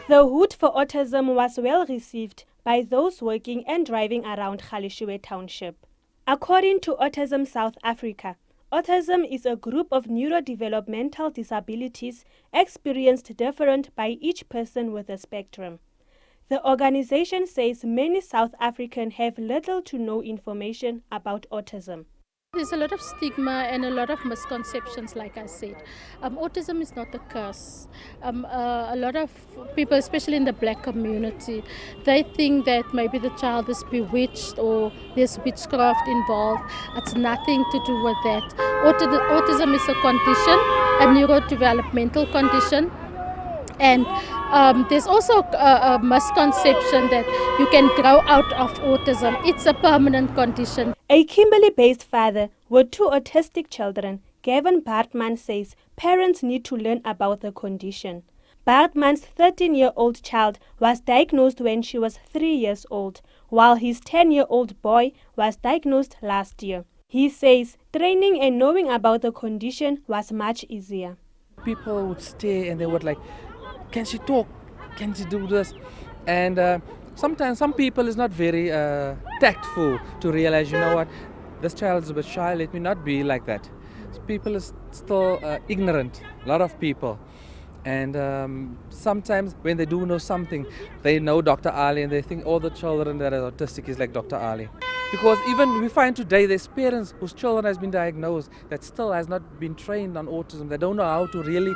The Hoot4Autism was well received by those working and driving around Galeshewe Township. According to Autism South Africa, autism is a group of neuro-developmental disabilities experienced different by each person with a spectrum. The organization says many South Africans have little to no information about autism. There's a lot of stigma and a lot of misconceptions, like I said. Autism is not a curse. A lot of people, especially in the black community, they think that maybe the child is bewitched or there's witchcraft involved. It's nothing to do with that. Autism is a condition, a neurodevelopmental condition. And there's also a misconception that you can grow out of autism. It's a permanent condition. A Kimberley-based father with 2 autistic children, Gavin Bartman, says parents need to learn about the condition. Bartman's 13-year-old child was diagnosed when she was 3 years old, while his 10-year-old boy was diagnosed last year. He says training and knowing about the condition was much easier. People would stare and they would like, can she talk? Can she do this? And sometimes some people is not very tactful to realize, you know what, this child is a bit shy, let me not be like that. So people is still ignorant, a lot of people. And sometimes when they do know something, they know Dr. Ali and they think all the children that are autistic is like Dr. Ali. Because even we find today there's parents whose children has been diagnosed that still has not been trained on autism. They don't know how to really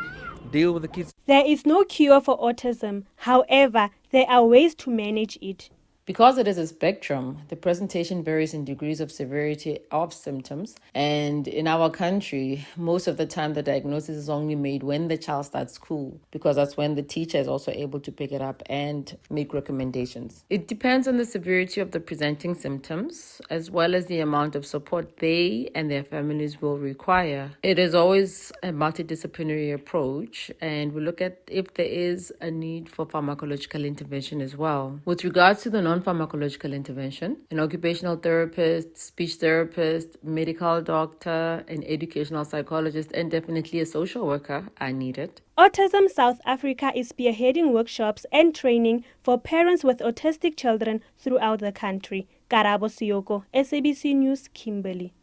deal with the kids. There is no cure for autism. However, there are ways to manage it. Because it is a spectrum, the presentation varies in degrees of severity of symptoms. And in our country, most of the time the diagnosis is only made when the child starts school, because that's when the teacher is also able to pick it up and make recommendations. It depends on the severity of the presenting symptoms, as well as the amount of support they and their families will require. It is always a multidisciplinary approach, and we look at if there is a need for pharmacological intervention as well. With regards to the non-pharmacological intervention, an occupational therapist, speech therapist, medical doctor, an educational psychologist, and definitely a social worker are needed. Autism South Africa is spearheading workshops and training for parents with autistic children throughout the country. Karabo Siyoko, SABC News, Kimberley.